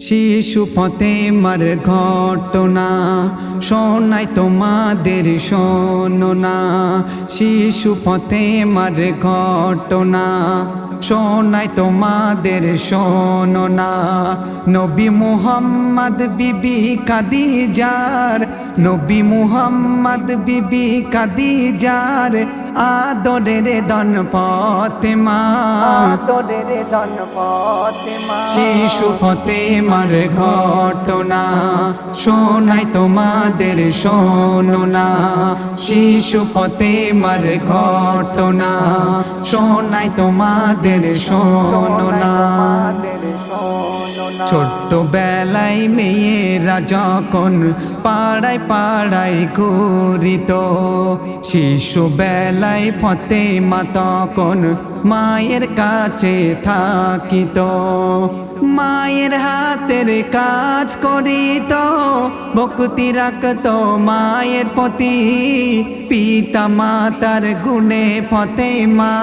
শিশু ফতেমার ঘটনা শোনাই তোমাদের শোনো না। শিশু ফতেমার ঘটনা শোনাই তোমাদের শোনো না। নবী মুহাম্মদ বিবি খাদিজার, নবী মুহাম্মদ বিবি খাদিজার আদরের দন ফতেমা, আদরের দন ফতেমা। শিশু ফতেমার ঘটনা শোনাই তোমাদের শোনো না। শিশু ফতেমার ঘটনা শোনাই তোমাদের শোনো না। ছোট্ট বেলায় মেয়েরা যখন পাড়ায় পাড়ায় ঘুরিত, শিশু বেলায় ফতেমা তখন মায়ের কাছে থাকিত। মায়ের হাতের কাজ করিত, ভক্তি রাখত মায়ের প্রতি। পিতা মাতার গুণে ফতেমা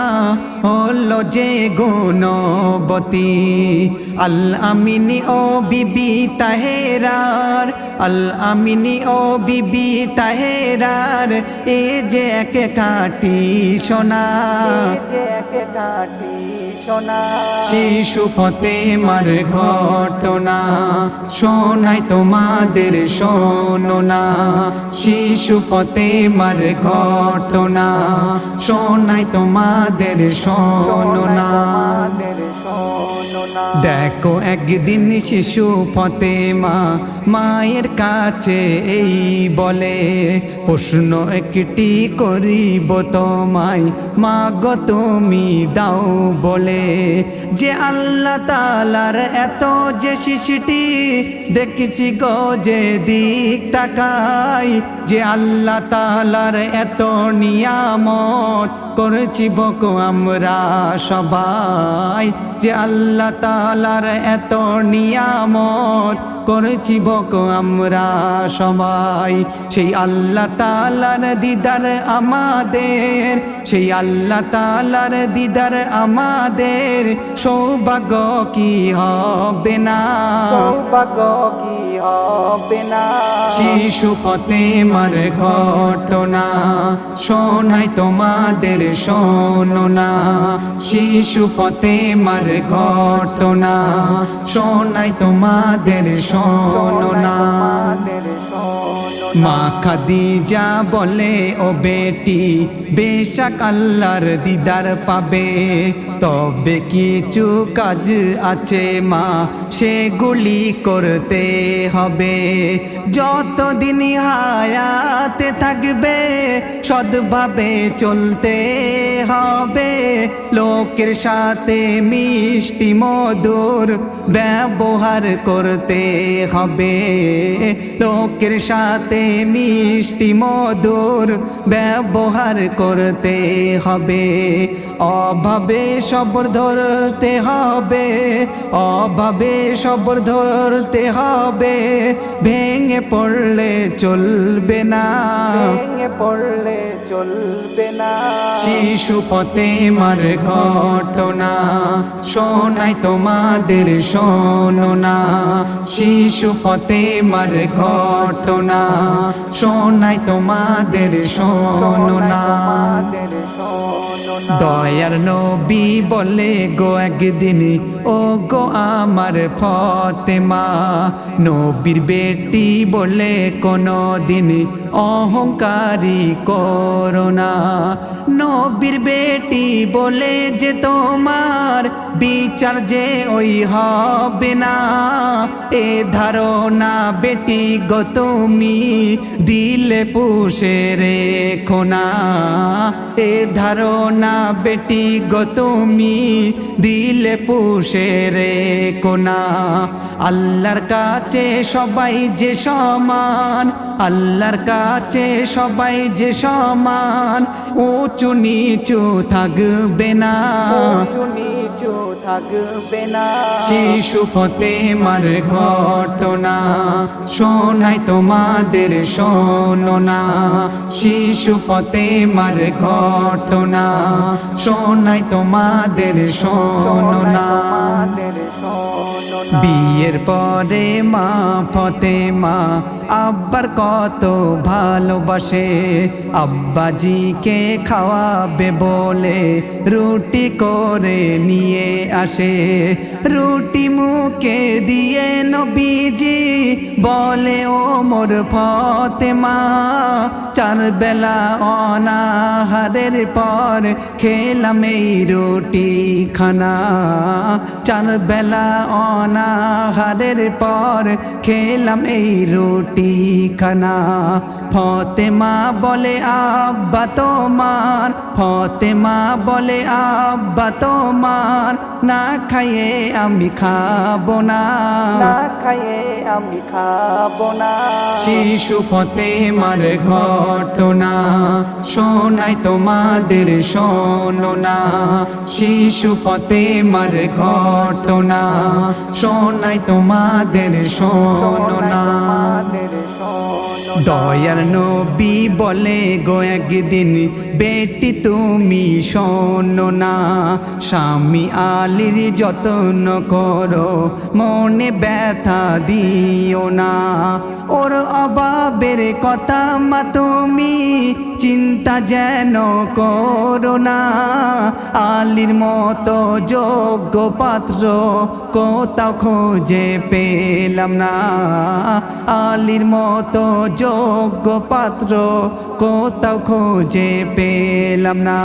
হলো যে গুণবতী। আল আমিনী ও বিবি তাহেরার, আল আমিনী ও বিবি তাহেরার এ যে এক কাঠি সোনা, শিশু ফতেমার ঘটনা শোনাই তোমাদের শোনো না। শিশু ফতেমার ঘটনা শোনাই তোমাদের শোনো না। দেখো একদিন শিশু ফতেমা মায়ের কাছে এই বলে, প্রশ্ন একটি করিব তোমায় মা গো তুমি দাও বলে। যে আল্লাহ তাআলার এত যে সৃষ্টি দেখেছি গো যে দিক তাকাই, যে আল্লাহ তাআলার এত নিয়ামত করেছি বকো আমরা সবাই। যে আল্লাহ তাআলার এত নিয়ামত করেছি বকো আমরা সবাই। সেই আল্লাহ তাআলার দিদার আমাদের, সেই আল্লাহ তাআলার দিদার আমাদের সৌভাগ্য কি হবে না, সৌভাগ্য কি হবে না। শিশু ফতেমার ঘটনা শোনাই তোমাদের শোনো না। শিশু ফতেমার ঘটনা শোনাই তোমাদের শোনো না। মা খাদিজা বলে ও বেটি বেশক আল্লাহর দিদার পাবে, তবে কিছু কাজ আছে মা সেগুলি করতে হবে। যতদিন হায়াতে থাকবে সৎভাবে চলতে হবে, লোকের সাথে মিষ্টি মধুর ব্যবহার করতে হবে। লোকের সাথে মিষ্টি মধুর ব্যবহার করতে হবে। অভাবে সবর ধরতে হবে, অভাবে সবর ধরতে হবে। ভেঙে পড়লে চলবে না, ভেঙে পড়লে চলবে না। শিশু ফতেমার ঘটনা শোনাই তোমাদের শোনো না। শিশু ফতেমার ঘটনা শোনাই তোমাদের শোনো না। দয়ার নবী বলে গো একদিন ও গো আমার ফতেমা, নবীর বেটি বলে কোনো দিন অহংকারী করো না। নবীর বেটি বলে যে তোমার বিচার যে ওই হবে না, এ ধারণা বেটি গো তুমি দিলে পুষে রেখো না। এ ধারণা বেটি গো তুমি দিলে পুষে রেখো না। আল্লাহর কাছে সবাই যে সমান, আল্লাহর কাছে সবাই যে সমান, উঁচু নিচু থাকবে না, উঁচু নিচু থাকবে না। শিশু ফতেমার ঘটনা শোনাই তোমাদের শোনো না। শিশু ফতেমার ঘটনা শোনাই তোমাদের শোনো না। বিয়ের পরে মা ফতেমা আব্বার কত ভালোবাসে, আব্বাজিকে খাওয়াবে বলে রুটি করে নিয়ে আসে। রুটি মুখে দিয়ে নবীজি বলে ও মোর ফতেমা, চার বেলা অনাহারের পর খেলাম এই রুটি খানা। চার বেলা অনাহারের পর খেলাম এই রুটি খানা। ফতেমা বলে আব্বা তোমার, ফতেমা বলে আব্বা তোমার, না খাইয়ে আমি খাবো না, না খাইয়ে আমি খাবো না। শিশু ফতেমার ঘটনা শোনাই তোমাদের শোনো না, শিশু ফতেমার ঘটনা শোনাই তোমাদের শোনো না। দয়ার নবী বলে গো একদিন বেটি তুমি শোনো না, স্বামী আলীর যত্ন করো মনে ব্যথা দিও না। ওর অভাবের কথা মা তুমি চিন্তা যেন করো না। আলীর মতো যোগ্য পাত্র কোথাও খুঁজে পেলাম না, আলীর মতো যোগ্য পাত্র কোথাও খুঁজে পেলাম না।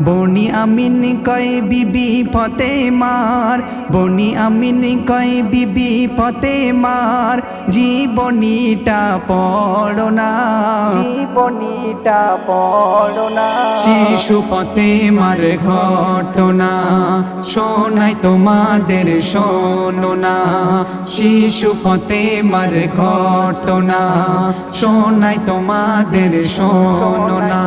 বনি আমিন কয় বিবি ফতেমার, বনি আমিন কয় বিবি ফতেমার, জীবনীটা পড়ো না, জীবনীটা পড়ো না। শিশু ফতেমার ঘটনা শোনাই তোমাদের শোনো না, শিশু ফতেমার ঘটনা শোনাই তোমাদের শোনো না।